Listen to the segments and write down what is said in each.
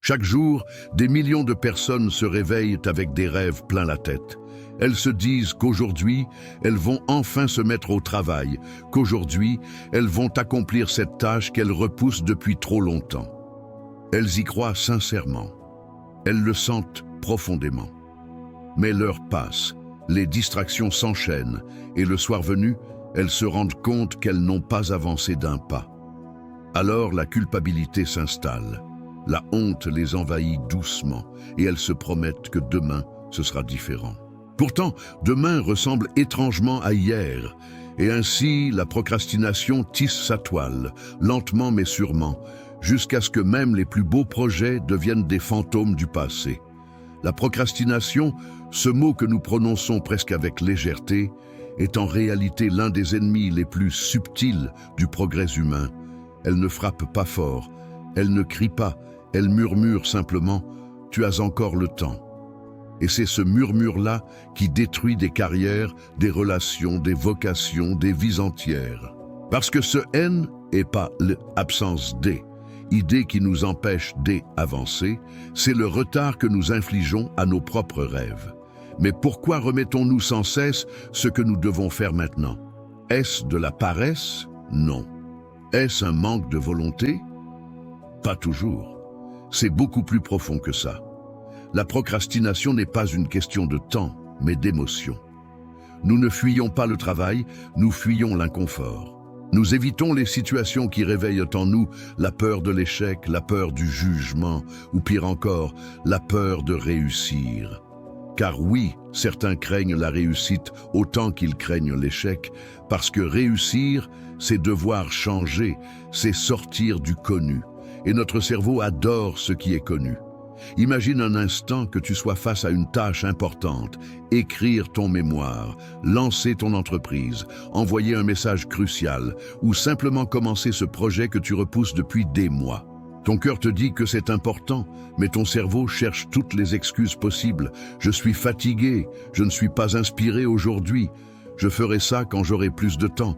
Chaque jour, des millions de personnes se réveillent avec des rêves plein la tête. Elles se disent qu'aujourd'hui, elles vont enfin se mettre au travail, qu'aujourd'hui, elles vont accomplir cette tâche qu'elles repoussent depuis trop longtemps. Elles y croient sincèrement. Elles le sentent profondément. Mais l'heure passe, les distractions s'enchaînent, et le soir venu, elles se rendent compte qu'elles n'ont pas avancé d'un pas. Alors la culpabilité s'installe. La honte les envahit doucement, et elles se promettent que demain, ce sera différent. Pourtant, demain ressemble étrangement à hier, et ainsi la procrastination tisse sa toile, lentement mais sûrement, jusqu'à ce que même les plus beaux projets deviennent des fantômes du passé. La procrastination, ce mot que nous prononçons presque avec légèreté, est en réalité l'un des ennemis les plus subtils du progrès humain. Elle ne frappe pas fort, elle ne crie pas, elle murmure simplement « tu as encore le temps ». Et c'est ce murmure-là qui détruit des carrières, des relations, des vocations, des vies entières. Parce que ce N n'est pas l'absence D, idée qui nous empêche d'avancer, c'est le retard que nous infligeons à nos propres rêves. Mais pourquoi remettons-nous sans cesse ce que nous devons faire maintenant? Est-ce de la paresse? Non. Est-ce un manque de volonté? Pas toujours. C'est beaucoup plus profond que ça. La procrastination n'est pas une question de temps, mais d'émotion. Nous ne fuyons pas le travail, nous fuyons l'inconfort. Nous évitons les situations qui réveillent en nous la peur de l'échec, la peur du jugement, ou pire encore, la peur de réussir. Car oui, certains craignent la réussite autant qu'ils craignent l'échec, parce que réussir, c'est devoir changer, c'est sortir du connu. Et notre cerveau adore ce qui est connu. Imagine un instant que tu sois face à une tâche importante, écrire ton mémoire, lancer ton entreprise, envoyer un message crucial ou simplement commencer ce projet que tu repousses depuis des mois. Ton cœur te dit que c'est important, mais ton cerveau cherche toutes les excuses possibles. Je suis fatigué, je ne suis pas inspiré aujourd'hui, je ferai ça quand j'aurai plus de temps.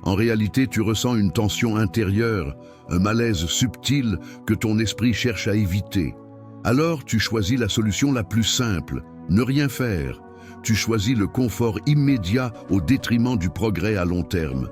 En réalité, tu ressens une tension intérieure, un malaise subtil que ton esprit cherche à éviter. Alors tu choisis la solution la plus simple, ne rien faire. Tu choisis le confort immédiat au détriment du progrès à long terme.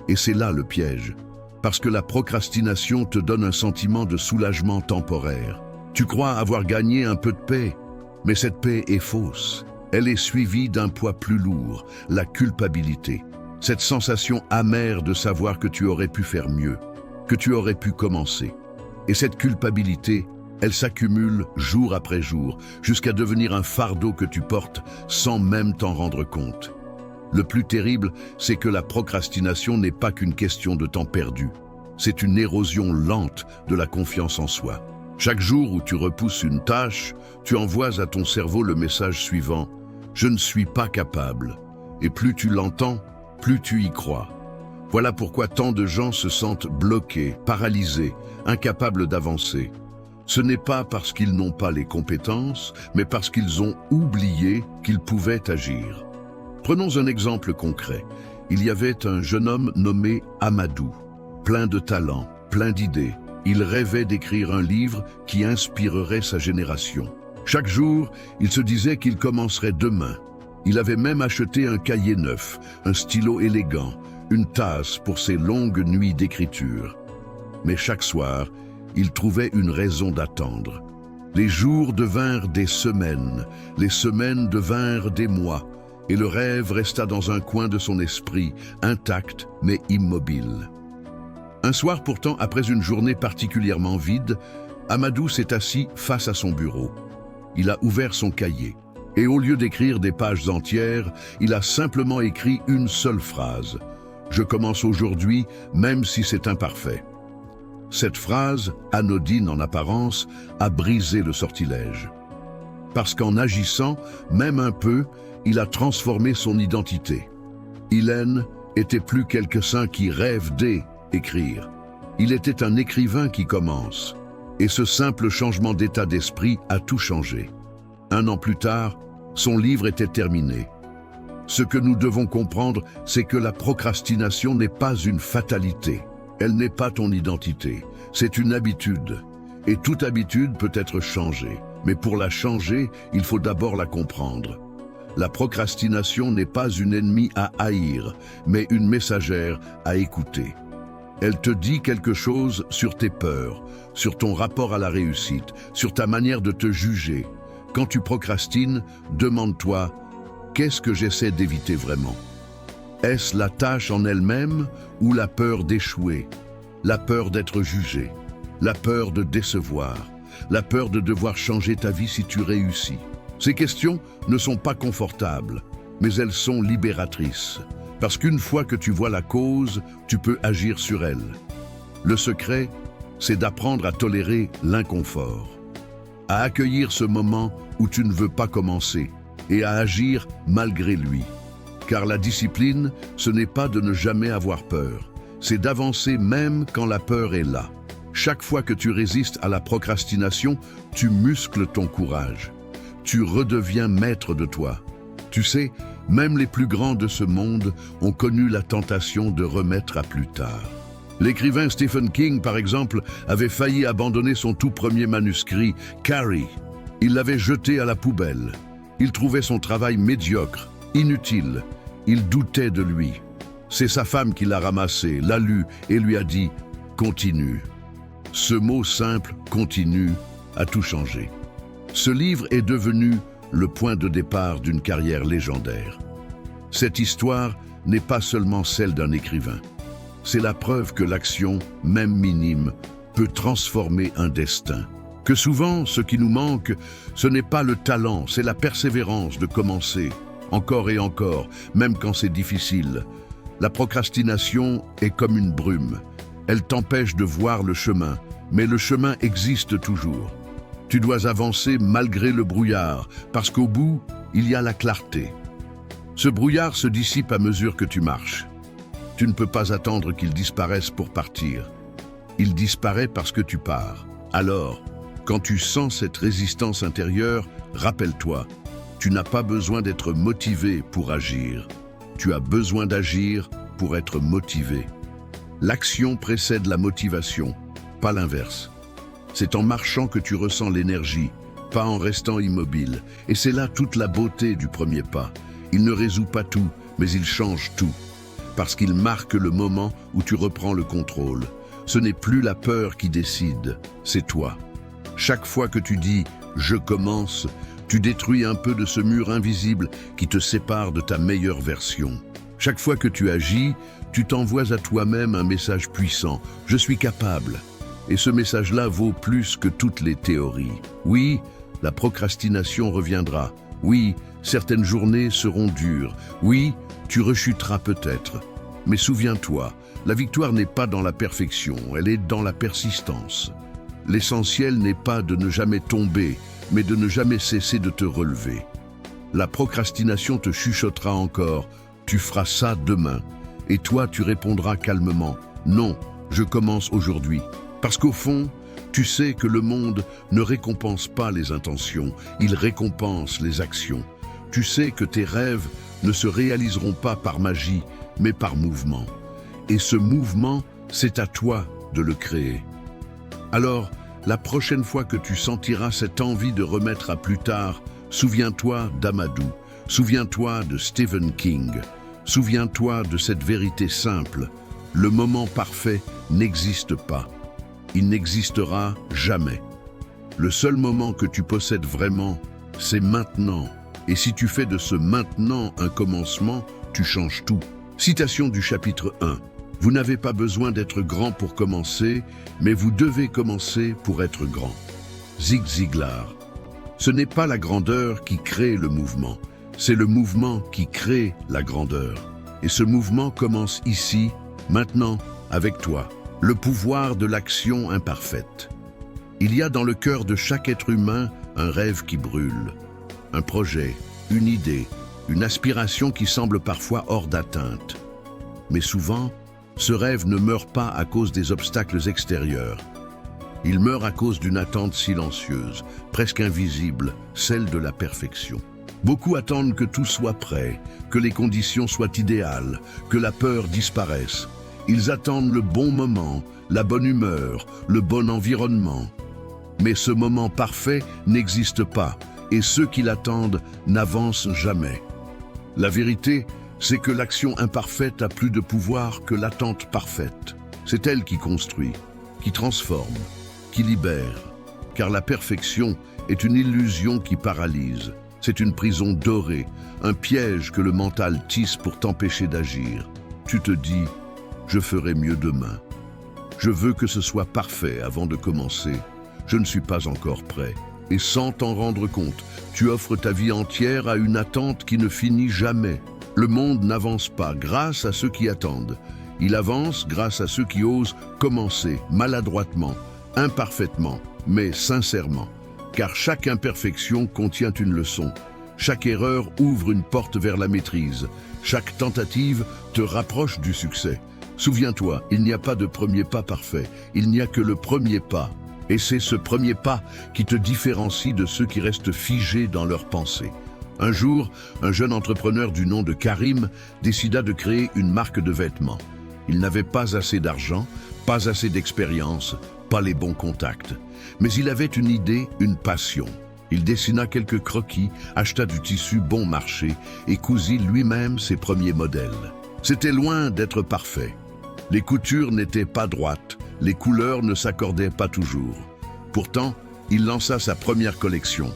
Et c'est là le piège. Parce que la procrastination te donne un sentiment de soulagement temporaire. Tu crois avoir gagné un peu de paix, mais cette paix est fausse. Elle est suivie d'un poids plus lourd, la culpabilité. Cette sensation amère de savoir que tu aurais pu faire mieux, que tu aurais pu commencer. Et cette culpabilité, elle s'accumule jour après jour, jusqu'à devenir un fardeau que tu portes sans même t'en rendre compte. Le plus terrible, c'est que la procrastination n'est pas qu'une question de temps perdu. C'est une érosion lente de la confiance en soi. Chaque jour où tu repousses une tâche, tu envoies à ton cerveau le message suivant « Je ne suis pas capable ». Et plus tu l'entends, plus tu y crois. Voilà pourquoi tant de gens se sentent bloqués, paralysés, incapables d'avancer. Ce n'est pas parce qu'ils n'ont pas les compétences, mais parce qu'ils ont oublié qu'ils pouvaient agir. Prenons un exemple concret. Il y avait un jeune homme nommé Amadou, plein de talent, plein d'idées. Il rêvait d'écrire un livre qui inspirerait sa génération. Chaque jour, il se disait qu'il commencerait demain. Il avait même acheté un cahier neuf, un stylo élégant, une tasse pour ses longues nuits d'écriture. Mais chaque soir, il trouvait une raison d'attendre. Les jours devinrent des semaines, les semaines devinrent des mois, et le rêve resta dans un coin de son esprit, intact mais immobile. Un soir pourtant, après une journée particulièrement vide, Amadou s'est assis face à son bureau. Il a ouvert son cahier, et au lieu d'écrire des pages entières, il a simplement écrit une seule phrase. « Je commence aujourd'hui, même si c'est imparfait ». Cette phrase, anodine en apparence, a brisé le sortilège. Parce qu'en agissant, même un peu, il a transformé son identité. Ilen était plus quelqu'un qui rêve d'écrire. Il était un écrivain qui commence. Et ce simple changement d'état d'esprit a tout changé. 1 an plus tard, son livre était terminé. Ce que nous devons comprendre, c'est que la procrastination n'est pas une fatalité. Elle n'est pas ton identité, c'est une habitude. Et toute habitude peut être changée. Mais pour la changer, il faut d'abord la comprendre. La procrastination n'est pas une ennemie à haïr, mais une messagère à écouter. Elle te dit quelque chose sur tes peurs, sur ton rapport à la réussite, sur ta manière de te juger. Quand tu procrastines, demande-toi « Qu'est-ce que j'essaie d'éviter vraiment ?» Est-ce la tâche en elle-même ou la peur d'échouer, la peur d'être jugé, la peur de décevoir, la peur de devoir changer ta vie si tu réussis? Ces questions ne sont pas confortables, mais elles sont libératrices. Parce qu'une fois que tu vois la cause, tu peux agir sur elle. Le secret, c'est d'apprendre à tolérer l'inconfort, à accueillir ce moment où tu ne veux pas commencer et à agir malgré lui. Car la discipline, ce n'est pas de ne jamais avoir peur, c'est d'avancer même quand la peur est là. Chaque fois que tu résistes à la procrastination, tu muscles ton courage. Tu redeviens maître de toi. Tu sais, même les plus grands de ce monde ont connu la tentation de remettre à plus tard. L'écrivain Stephen King, par exemple, avait failli abandonner son tout premier manuscrit, Carrie. Il l'avait jeté à la poubelle. Il trouvait son travail médiocre, inutile. Il doutait de lui. C'est sa femme qui l'a ramassé, l'a lu et lui a dit « Continue ». Ce mot simple, « continue », a tout changé. Ce livre est devenu le point de départ d'une carrière légendaire. Cette histoire n'est pas seulement celle d'un écrivain. C'est la preuve que l'action, même minime, peut transformer un destin. Que souvent, ce qui nous manque, ce n'est pas le talent, c'est la persévérance de commencer, encore et encore, même quand c'est difficile. La procrastination est comme une brume. Elle t'empêche de voir le chemin, mais le chemin existe toujours. Tu dois avancer malgré le brouillard, parce qu'au bout, il y a la clarté. Ce brouillard se dissipe à mesure que tu marches. Tu ne peux pas attendre qu'il disparaisse pour partir. Il disparaît parce que tu pars. Alors, quand tu sens cette résistance intérieure, rappelle-toi, tu n'as pas besoin d'être motivé pour agir. Tu as besoin d'agir pour être motivé. L'action précède la motivation, pas l'inverse. C'est en marchant que tu ressens l'énergie, pas en restant immobile. Et c'est là toute la beauté du premier pas. Il ne résout pas tout, mais il change tout. Parce qu'il marque le moment où tu reprends le contrôle. Ce n'est plus la peur qui décide, c'est toi. Chaque fois que tu dis « je commence », tu détruis un peu de ce mur invisible qui te sépare de ta meilleure version. Chaque fois que tu agis, tu t'envoies à toi-même un message puissant « je suis capable ». Et ce message-là vaut plus que toutes les théories. Oui, la procrastination reviendra. Oui, certaines journées seront dures. Oui, tu rechuteras peut-être. Mais souviens-toi, la victoire n'est pas dans la perfection, elle est dans la persistance. L'essentiel n'est pas de ne jamais tomber, mais de ne jamais cesser de te relever. La procrastination te chuchotera encore. Tu feras ça demain. Et toi, tu répondras calmement. Non, je commence aujourd'hui. Parce qu'au fond, tu sais que le monde ne récompense pas les intentions, il récompense les actions. Tu sais que tes rêves ne se réaliseront pas par magie, mais par mouvement. Et ce mouvement, c'est à toi de le créer. Alors, la prochaine fois que tu sentiras cette envie de remettre à plus tard, souviens-toi d'Amadou, souviens-toi de Stephen King, souviens-toi de cette vérité simple. Le moment parfait n'existe pas. Il n'existera jamais. Le seul moment que tu possèdes vraiment, c'est maintenant. Et si tu fais de ce maintenant un commencement, tu changes tout. Citation du chapitre 1. Vous n'avez pas besoin d'être grand pour commencer, mais vous devez commencer pour être grand. Zig Ziglar. Ce n'est pas la grandeur qui crée le mouvement, c'est le mouvement qui crée la grandeur. Et ce mouvement commence ici, maintenant, avec toi. Le pouvoir de l'action imparfaite. Il y a dans le cœur de chaque être humain un rêve qui brûle, un projet, une idée, une aspiration qui semble parfois hors d'atteinte. Mais souvent, ce rêve ne meurt pas à cause des obstacles extérieurs. Il meurt à cause d'une attente silencieuse, presque invisible, celle de la perfection. Beaucoup attendent que tout soit prêt, que les conditions soient idéales, que la peur disparaisse. Ils attendent le bon moment, la bonne humeur, le bon environnement. Mais ce moment parfait n'existe pas, et ceux qui l'attendent n'avancent jamais. La vérité, c'est que l'action imparfaite a plus de pouvoir que l'attente parfaite. C'est elle qui construit, qui transforme, qui libère. Car la perfection est une illusion qui paralyse. C'est une prison dorée, un piège que le mental tisse pour t'empêcher d'agir. Tu te dis, je ferai mieux demain. Je veux que ce soit parfait avant de commencer. Je ne suis pas encore prêt. Et sans t'en rendre compte, tu offres ta vie entière à une attente qui ne finit jamais. Le monde n'avance pas grâce à ceux qui attendent. Il avance grâce à ceux qui osent commencer maladroitement, imparfaitement, mais sincèrement. Car chaque imperfection contient une leçon. Chaque erreur ouvre une porte vers la maîtrise. Chaque tentative te rapproche du succès. Souviens-toi, il n'y a pas de premier pas parfait. Il n'y a que le premier pas. Et c'est ce premier pas qui te différencie de ceux qui restent figés dans leurs pensées. Un jour, un jeune entrepreneur du nom de Karim décida de créer une marque de vêtements. Il n'avait pas assez d'argent, pas assez d'expérience, pas les bons contacts. Mais il avait une idée, une passion. Il dessina quelques croquis, acheta du tissu bon marché et cousit lui-même ses premiers modèles. C'était loin d'être parfait. Les coutures n'étaient pas droites, les couleurs ne s'accordaient pas toujours. Pourtant, il lança sa première collection.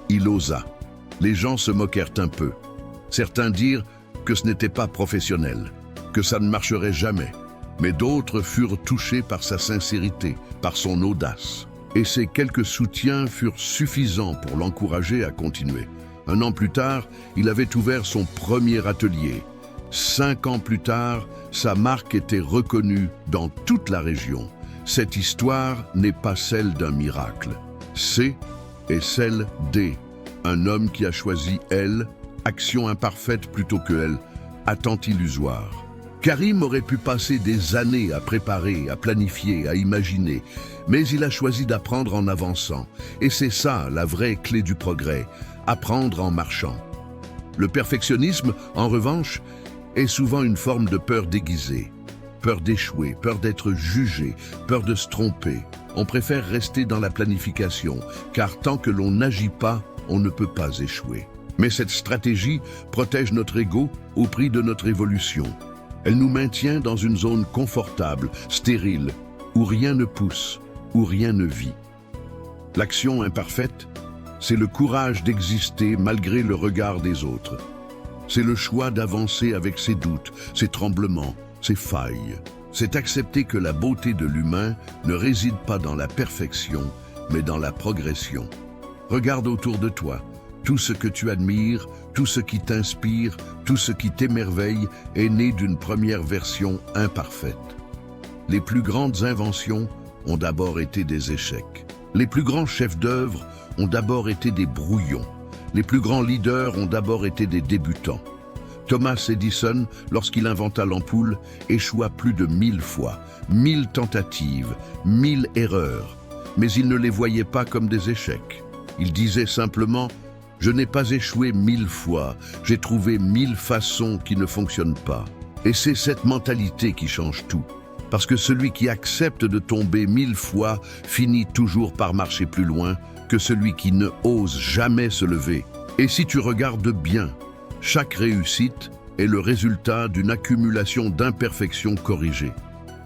Il osa. Les gens se moquèrent un peu. Certains dirent que ce n'était pas professionnel, que ça ne marcherait jamais. Mais d'autres furent touchés par sa sincérité, par son audace. Et ces quelques soutiens furent suffisants pour l'encourager à continuer. 1 an plus tard, il avait ouvert son premier atelier. 5 ans plus tard, sa marque était reconnue dans toute la région. Cette histoire n'est pas celle d'un miracle. C'est celle D. Un homme qui a choisi elle, action imparfaite plutôt que elle, attente illusoire. Karim aurait pu passer des années à préparer, à planifier, à imaginer, mais il a choisi d'apprendre en avançant. Et c'est ça la vraie clé du progrès, apprendre en marchant. Le perfectionnisme, en revanche, est souvent une forme de peur déguisée. Peur d'échouer, peur d'être jugé, peur de se tromper. On préfère rester dans la planification, car tant que l'on n'agit pas, on ne peut pas échouer. Mais cette stratégie protège notre ego au prix de notre évolution. Elle nous maintient dans une zone confortable, stérile, où rien ne pousse, où rien ne vit. L'action imparfaite, c'est le courage d'exister malgré le regard des autres. C'est le choix d'avancer avec ses doutes, ses tremblements, ses failles. C'est accepter que la beauté de l'humain ne réside pas dans la perfection, mais dans la progression. Regarde autour de toi. Tout ce que tu admires, tout ce qui t'inspire, tout ce qui t'émerveille est né d'une première version imparfaite. Les plus grandes inventions ont d'abord été des échecs. Les plus grands chefs d'œuvre ont d'abord été des brouillons. Les plus grands leaders ont d'abord été des débutants. Thomas Edison, lorsqu'il inventa l'ampoule, échoua plus de 1000 fois, 1000 tentatives, 1000 erreurs. Mais il ne les voyait pas comme des échecs. Il disait simplement « Je n'ai pas échoué 1000 fois, j'ai trouvé 1000 façons qui ne fonctionnent pas. » Et c'est cette mentalité qui change tout. Parce que celui qui accepte de tomber 1000 fois finit toujours par marcher plus loin que celui qui ne ose jamais se lever. Et si tu regardes bien, chaque réussite est le résultat d'une accumulation d'imperfections corrigées.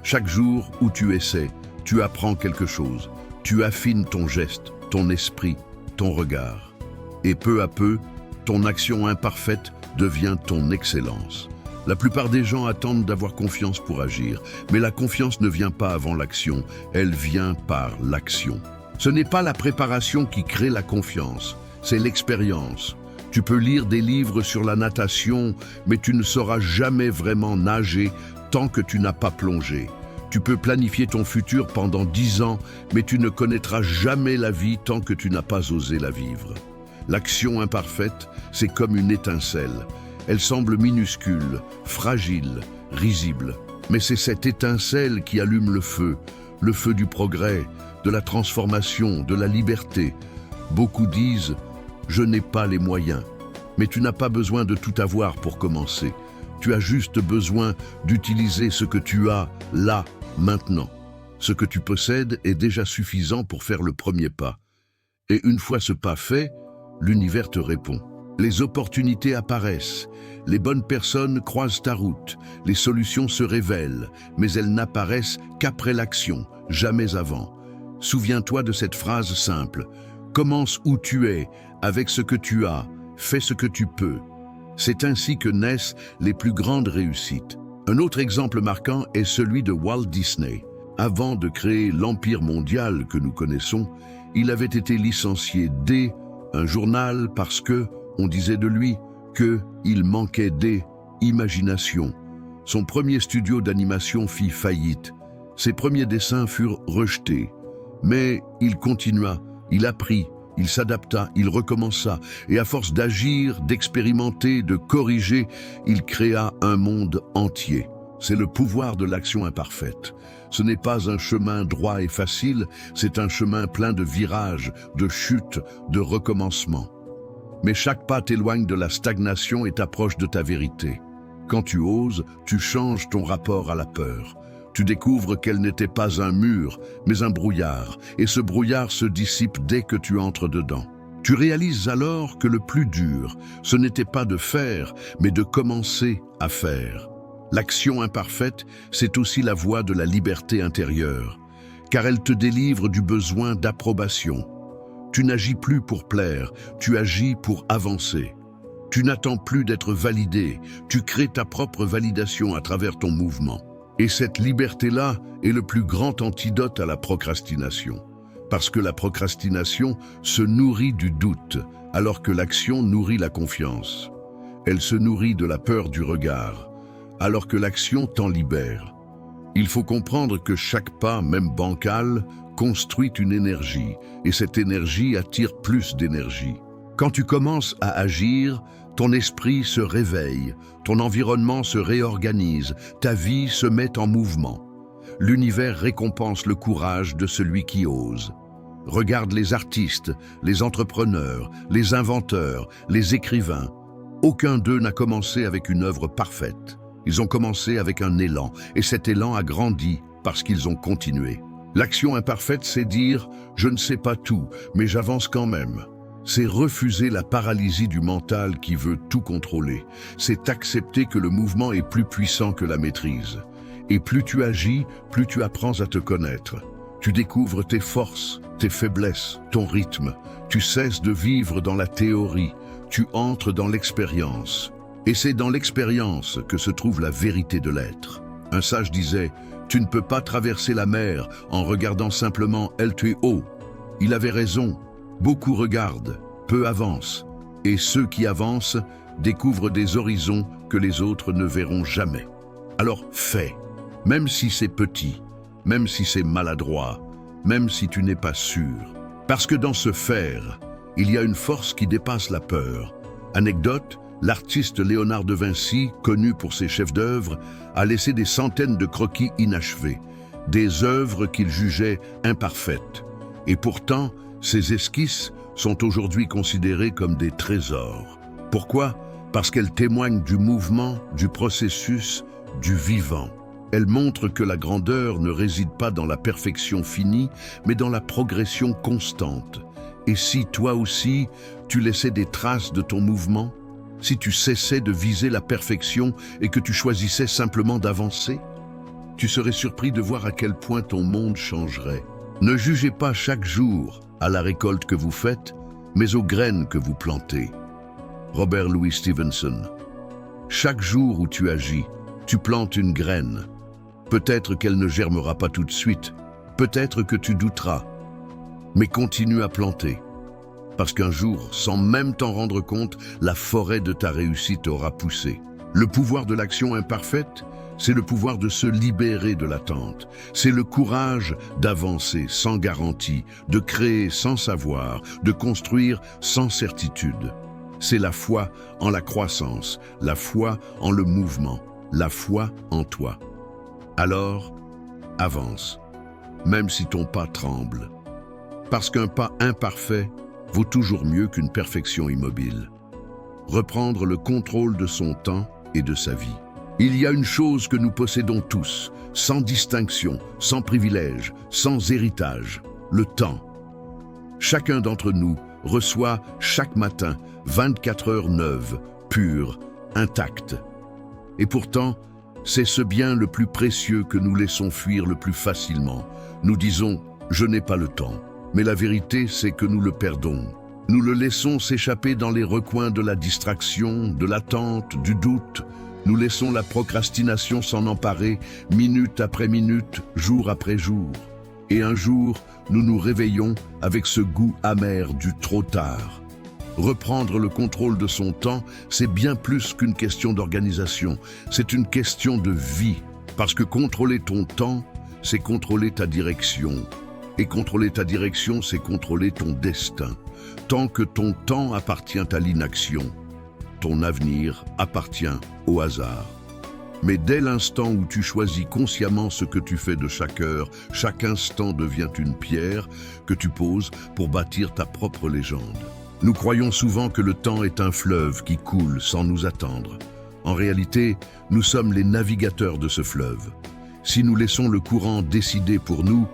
Chaque jour où tu essaies, tu apprends quelque chose. Tu affines ton geste, ton esprit, ton regard. Et peu à peu, ton action imparfaite devient ton excellence. La plupart des gens attendent d'avoir confiance pour agir, mais la confiance ne vient pas avant l'action, elle vient par l'action. Ce n'est pas la préparation qui crée la confiance, c'est l'expérience. Tu peux lire des livres sur la natation, mais tu ne sauras jamais vraiment nager tant que tu n'as pas plongé. Tu peux planifier ton futur pendant 10 ans, mais tu ne connaîtras jamais la vie tant que tu n'as pas osé la vivre. L'action imparfaite, c'est comme une étincelle. Elle semble minuscule, fragile, risible. Mais c'est cette étincelle qui allume le feu du progrès, de la transformation, de la liberté. Beaucoup disent « Je n'ai pas les moyens ». Mais tu n'as pas besoin de tout avoir pour commencer. Tu as juste besoin d'utiliser ce que tu as là, maintenant. Ce que tu possèdes est déjà suffisant pour faire le premier pas. Et une fois ce pas fait, l'univers te répond. Les opportunités apparaissent, les bonnes personnes croisent ta route, les solutions se révèlent, mais elles n'apparaissent qu'après l'action, jamais avant. Souviens-toi de cette phrase simple. Commence où tu es, avec ce que tu as, fais ce que tu peux. C'est ainsi que naissent les plus grandes réussites. Un autre exemple marquant est celui de Walt Disney. Avant de créer l'empire mondial que nous connaissons, il avait été licencié dès un journal parce que, on disait de lui, qu'il manquait d'imagination. Son premier studio d'animation fit faillite. Ses premiers dessins furent rejetés. Mais il continua, il apprit, il s'adapta, il recommença, et à force d'agir, d'expérimenter, de corriger, il créa un monde entier. C'est le pouvoir de l'action imparfaite. Ce n'est pas un chemin droit et facile, c'est un chemin plein de virages, de chutes, de recommencements. Mais chaque pas t'éloigne de la stagnation et t'approche de ta vérité. Quand tu oses, tu changes ton rapport à la peur. Tu découvres qu'elle n'était pas un mur, mais un brouillard, et ce brouillard se dissipe dès que tu entres dedans. Tu réalises alors que le plus dur, ce n'était pas de faire, mais de commencer à faire. L'action imparfaite, c'est aussi la voie de la liberté intérieure, car elle te délivre du besoin d'approbation. Tu n'agis plus pour plaire, tu agis pour avancer. Tu n'attends plus d'être validé, tu crées ta propre validation à travers ton mouvement. Et cette liberté-là est le plus grand antidote à la procrastination. Parce que la procrastination se nourrit du doute, alors que l'action nourrit la confiance. Elle se nourrit de la peur du regard, alors que l'action t'en libère. Il faut comprendre que chaque pas, même bancal, construit une énergie, et cette énergie attire plus d'énergie. Quand tu commences à agir, ton esprit se réveille, ton environnement se réorganise, ta vie se met en mouvement. L'univers récompense le courage de celui qui ose. Regarde les artistes, les entrepreneurs, les inventeurs, les écrivains. Aucun d'eux n'a commencé avec une œuvre parfaite. Ils ont commencé avec un élan, et cet élan a grandi parce qu'ils ont continué. L'action imparfaite, c'est dire « je ne sais pas tout, mais j'avance quand même ». C'est refuser la paralysie du mental qui veut tout contrôler. C'est accepter que le mouvement est plus puissant que la maîtrise. Et plus tu agis, plus tu apprends à te connaître. Tu découvres tes forces, tes faiblesses, ton rythme. Tu cesses de vivre dans la théorie. Tu entres dans l'expérience. Et c'est dans l'expérience que se trouve la vérité de l'être. Un sage disait « Tu ne peux pas traverser la mer en regardant simplement El Tuo ». Il avait raison. Beaucoup regardent, peu avancent. Et ceux qui avancent découvrent des horizons que les autres ne verront jamais. Alors fais, même si c'est petit, même si c'est maladroit, même si tu n'es pas sûr. Parce que dans ce faire, il y a une force qui dépasse la peur. Anecdote, l'artiste Léonard de Vinci, connu pour ses chefs-d'œuvre, a laissé des centaines de croquis inachevés, des œuvres qu'il jugeait imparfaites. Et pourtant, ces esquisses sont aujourd'hui considérées comme des trésors. Pourquoi? Parce qu'elles témoignent du mouvement, du processus, du vivant. Elles montrent que la grandeur ne réside pas dans la perfection finie, mais dans la progression constante. Et si toi aussi, tu laissais des traces de ton mouvement? Si tu cessais de viser la perfection et que tu choisissais simplement d'avancer? Tu serais surpris de voir à quel point ton monde changerait. Ne jugez pas chaque jour à la récolte que vous faites, mais aux graines que vous plantez. Robert Louis Stevenson. Chaque jour où tu agis, tu plantes une graine. Peut-être qu'elle ne germera pas tout de suite, peut-être que tu douteras, mais continue à planter. Parce qu'un jour, sans même t'en rendre compte, la forêt de ta réussite aura poussé. Le pouvoir de l'action imparfaite, c'est le pouvoir de se libérer de l'attente. C'est le courage d'avancer sans garantie, de créer sans savoir, de construire sans certitude. C'est la foi en la croissance, la foi en le mouvement, la foi en toi. Alors, avance, même si ton pas tremble. Parce qu'un pas imparfait vaut toujours mieux qu'une perfection immobile. Reprendre le contrôle de son temps et de sa vie. Il y a une chose que nous possédons tous, sans distinction, sans privilège, sans héritage, le temps. Chacun d'entre nous reçoit chaque matin 24 heures neuves, pures, intactes. Et pourtant, c'est ce bien le plus précieux que nous laissons fuir le plus facilement. Nous disons « je n'ai pas le temps ». Mais la vérité, c'est que nous le perdons. Nous le laissons s'échapper dans les recoins de la distraction, de l'attente, du doute. Nous laissons la procrastination s'en emparer, minute après minute, jour après jour. Et un jour, nous nous réveillons avec ce goût amer du trop tard. Reprendre le contrôle de son temps, c'est bien plus qu'une question d'organisation. C'est une question de vie. Parce que contrôler ton temps, c'est contrôler ta direction. Et contrôler ta direction, c'est contrôler ton destin. Tant que ton temps appartient à l'inaction, ton avenir appartient au hasard. Mais dès l'instant où tu choisis consciemment ce que tu fais de chaque heure, chaque instant devient une pierre que tu poses pour bâtir ta propre légende. Nous croyons souvent que le temps est un fleuve qui coule sans nous attendre. En réalité, nous sommes les navigateurs de ce fleuve. Si nous laissons le courant décider pour nous,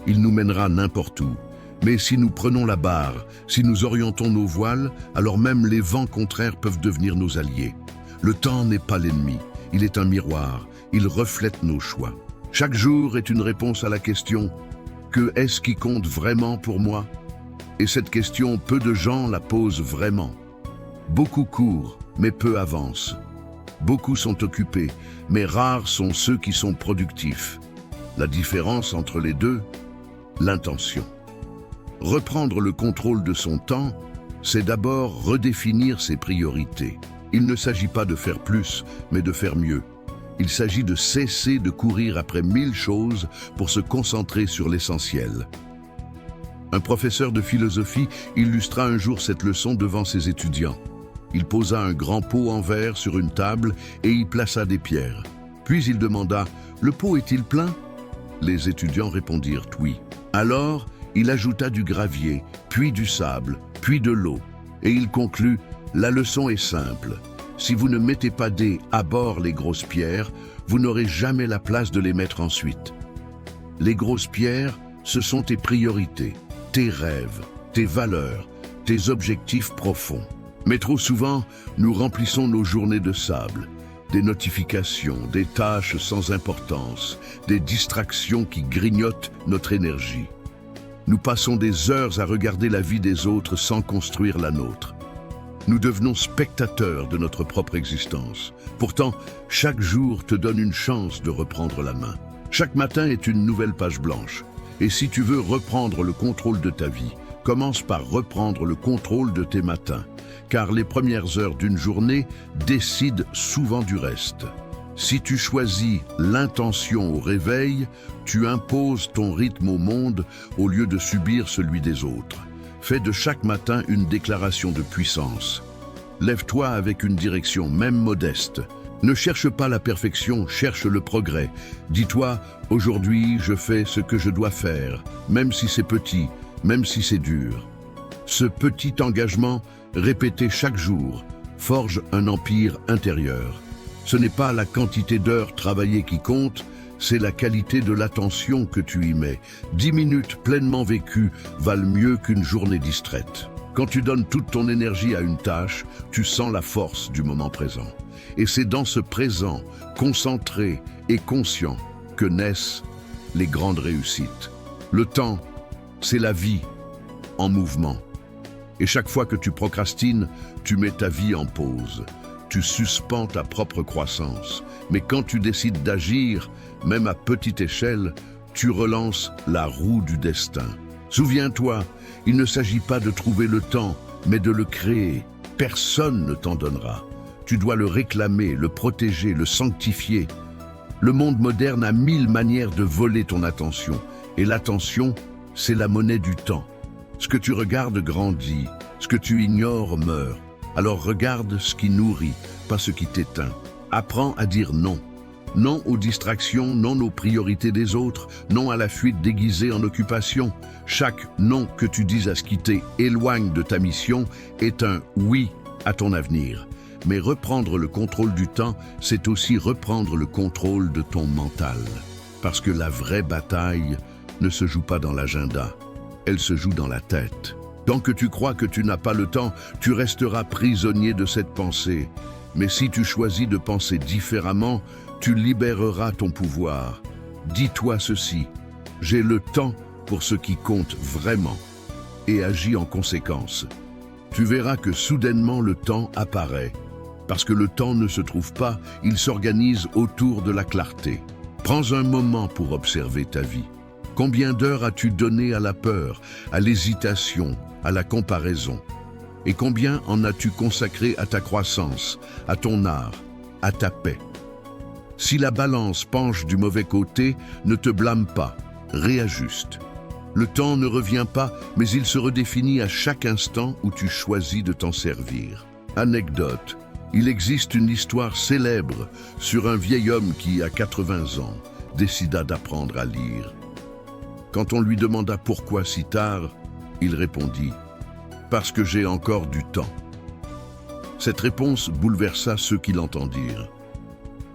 il nous mènera n'importe où. Mais si nous prenons la barre, si nous orientons nos voiles, alors même les vents contraires peuvent devenir nos alliés. Le temps n'est pas l'ennemi, il est un miroir, il reflète nos choix. Chaque jour est une réponse à la question « Que est-ce qui compte vraiment pour moi ?» Et cette question, peu de gens la posent vraiment. Beaucoup courent, mais peu avancent. Beaucoup sont occupés, mais rares sont ceux qui sont productifs. La différence entre les deux, l'intention. Reprendre le contrôle de son temps, c'est d'abord redéfinir ses priorités. Il ne s'agit pas de faire plus, mais de faire mieux. Il s'agit de cesser de courir après 1000 choses pour se concentrer sur l'essentiel. Un professeur de philosophie illustra un jour cette leçon devant ses étudiants. Il posa un grand pot en verre sur une table et y plaça des pierres. Puis il demanda « Le pot est-il plein ?» Les étudiants répondirent « Oui ». Alors, il ajouta du gravier, puis du sable, puis de l'eau. Et il conclut « La leçon est simple. Si vous ne mettez pas à bord les grosses pierres, vous n'aurez jamais la place de les mettre ensuite. Les grosses pierres, ce sont tes priorités, tes rêves, tes valeurs, tes objectifs profonds. Mais trop souvent, nous remplissons nos journées de sable, des notifications, des tâches sans importance, des distractions qui grignotent notre énergie. Nous passons des heures à regarder la vie des autres sans construire la nôtre. Nous devenons spectateurs de notre propre existence. Pourtant, chaque jour te donne une chance de reprendre la main. Chaque matin est une nouvelle page blanche. Et si tu veux reprendre le contrôle de ta vie, commence par reprendre le contrôle de tes matins. Car les premières heures d'une journée décident souvent du reste. Si tu choisis l'intention au réveil, tu imposes ton rythme au monde au lieu de subir celui des autres. Fais de chaque matin une déclaration de puissance. Lève-toi avec une direction, même modeste. Ne cherche pas la perfection, cherche le progrès. Dis-toi, aujourd'hui, je fais ce que je dois faire, même si c'est petit, même si c'est dur. Ce petit engagement, répété chaque jour, forge un empire intérieur. Ce n'est pas la quantité d'heures travaillées qui compte, c'est la qualité de l'attention que tu y mets. 10 minutes pleinement vécues valent mieux qu'une journée distraite. Quand tu donnes toute ton énergie à une tâche, tu sens la force du moment présent. Et c'est dans ce présent, concentré et conscient, que naissent les grandes réussites. Le temps, c'est la vie en mouvement. Et chaque fois que tu procrastines, tu mets ta vie en pause. Tu suspends ta propre croissance. Mais quand tu décides d'agir, même à petite échelle, tu relances la roue du destin. Souviens-toi, il ne s'agit pas de trouver le temps, mais de le créer. Personne ne t'en donnera. Tu dois le réclamer, le protéger, le sanctifier. Le monde moderne a 1000 manières de voler ton attention. Et l'attention, c'est la monnaie du temps. Ce que tu regardes grandit, ce que tu ignores meurt. Alors regarde ce qui nourrit, pas ce qui t'éteint. Apprends à dire non. Non aux distractions, non aux priorités des autres, non à la fuite déguisée en occupation. Chaque non que tu dis à ce qui t'éloigne de ta mission est un oui à ton avenir. Mais reprendre le contrôle du temps, c'est aussi reprendre le contrôle de ton mental. Parce que la vraie bataille ne se joue pas dans l'agenda, elle se joue dans la tête. Tant que tu crois que tu n'as pas le temps, tu resteras prisonnier de cette pensée. Mais si tu choisis de penser différemment, tu libéreras ton pouvoir. Dis-toi ceci, j'ai le temps pour ce qui compte vraiment, et agis en conséquence. Tu verras que soudainement le temps apparaît. Parce que le temps ne se trouve pas, il s'organise autour de la clarté. Prends un moment pour observer ta vie. Combien d'heures as-tu donné à la peur, à l'hésitation, à la comparaison? Et combien en as-tu consacré à ta croissance, à ton art, à ta paix? Si la balance penche du mauvais côté, ne te blâme pas, réajuste. Le temps ne revient pas, mais il se redéfinit à chaque instant où tu choisis de t'en servir. Anecdote, il existe une histoire célèbre sur un vieil homme qui, à 80 ans, décida d'apprendre à lire. Quand on lui demanda pourquoi si tard, il répondit « Parce que j'ai encore du temps ». Cette réponse bouleversa ceux qui l'entendirent.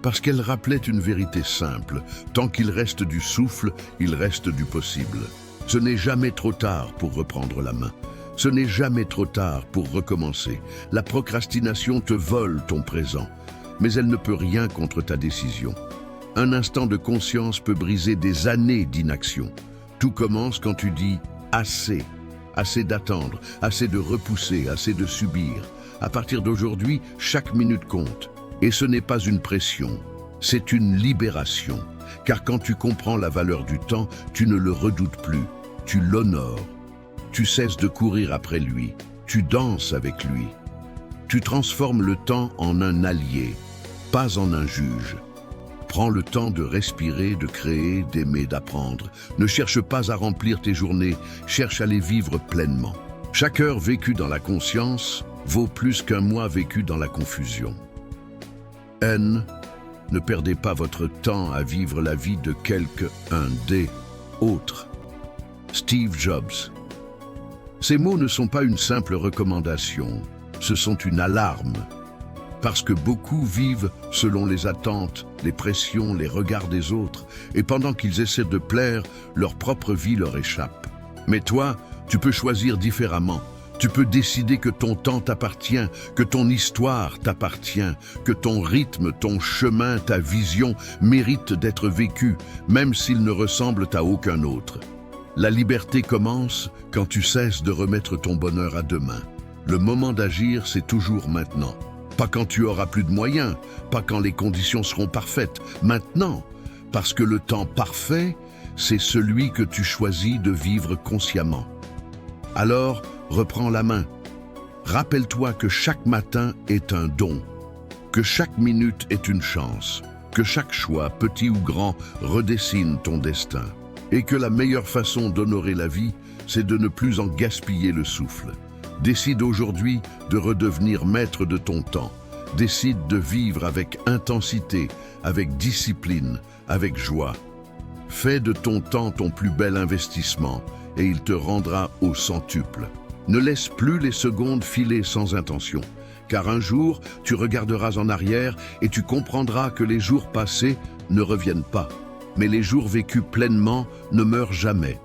Parce qu'elle rappelait une vérité simple, tant qu'il reste du souffle, il reste du possible. Ce n'est jamais trop tard pour reprendre la main. Ce n'est jamais trop tard pour recommencer. La procrastination te vole ton présent, mais elle ne peut rien contre ta décision. Un instant de conscience peut briser des années d'inaction. Tout commence quand tu dis « assez ». Assez d'attendre, assez de repousser, assez de subir. À partir d'aujourd'hui, chaque minute compte. Et ce n'est pas une pression, c'est une libération. Car quand tu comprends la valeur du temps, tu ne le redoutes plus, tu l'honores. Tu cesses de courir après lui, tu danses avec lui. Tu transformes le temps en un allié, pas en un juge. Prends le temps de respirer, de créer, d'aimer, d'apprendre. Ne cherche pas à remplir tes journées, cherche à les vivre pleinement. Chaque heure vécue dans la conscience vaut plus qu'un mois vécu dans la confusion. N. Ne perdez pas votre temps à vivre la vie de quelqu'un des autres. Steve Jobs. Ces mots ne sont pas une simple recommandation, ce sont une alarme. Parce que beaucoup vivent selon les attentes, les pressions, les regards des autres, et pendant qu'ils essaient de plaire, leur propre vie leur échappe. Mais toi, tu peux choisir différemment. Tu peux décider que ton temps t'appartient, que ton histoire t'appartient, que ton rythme, ton chemin, ta vision méritent d'être vécus, même s'ils ne ressemblent à aucun autre. La liberté commence quand tu cesses de remettre ton bonheur à demain. Le moment d'agir, c'est toujours maintenant. Pas quand tu auras plus de moyens, pas quand les conditions seront parfaites, maintenant. Parce que le temps parfait, c'est celui que tu choisis de vivre consciemment. Alors, reprends la main. Rappelle-toi que chaque matin est un don, que chaque minute est une chance, que chaque choix, petit ou grand, redessine ton destin. Et que la meilleure façon d'honorer la vie, c'est de ne plus en gaspiller le souffle. Décide aujourd'hui de redevenir maître de ton temps. Décide de vivre avec intensité, avec discipline, avec joie. Fais de ton temps ton plus bel investissement et il te rendra au centuple. Ne laisse plus les secondes filer sans intention, car un jour, tu regarderas en arrière et tu comprendras que les jours passés ne reviennent pas. Mais les jours vécus pleinement ne meurent jamais.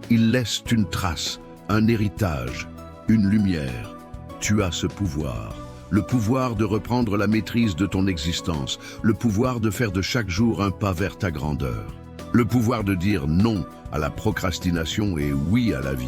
Ils laissent une trace, un héritage, une lumière. Tu as ce pouvoir. Le pouvoir de reprendre la maîtrise de ton existence. Le pouvoir de faire de chaque jour un pas vers ta grandeur. Le pouvoir de dire non à la procrastination et oui à la vie.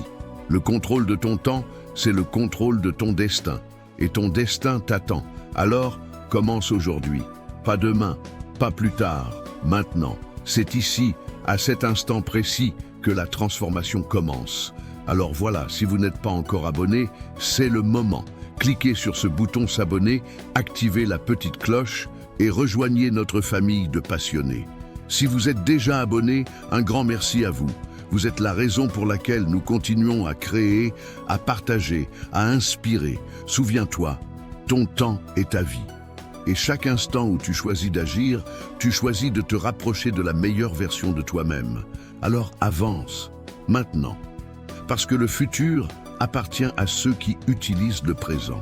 Le contrôle de ton temps, c'est le contrôle de ton destin. Et ton destin t'attend. Alors, commence aujourd'hui. Pas demain, pas plus tard, maintenant. C'est ici, à cet instant précis, que la transformation commence. Alors voilà, si vous n'êtes pas encore abonné, c'est le moment. Cliquez sur ce bouton s'abonner, activez la petite cloche et rejoignez notre famille de passionnés. Si vous êtes déjà abonné, un grand merci à vous. Vous êtes la raison pour laquelle nous continuons à créer, à partager, à inspirer. Souviens-toi, ton temps est ta vie. Et chaque instant où tu choisis d'agir, tu choisis de te rapprocher de la meilleure version de toi-même. Alors avance, maintenant. Parce que le futur appartient à ceux qui utilisent le présent.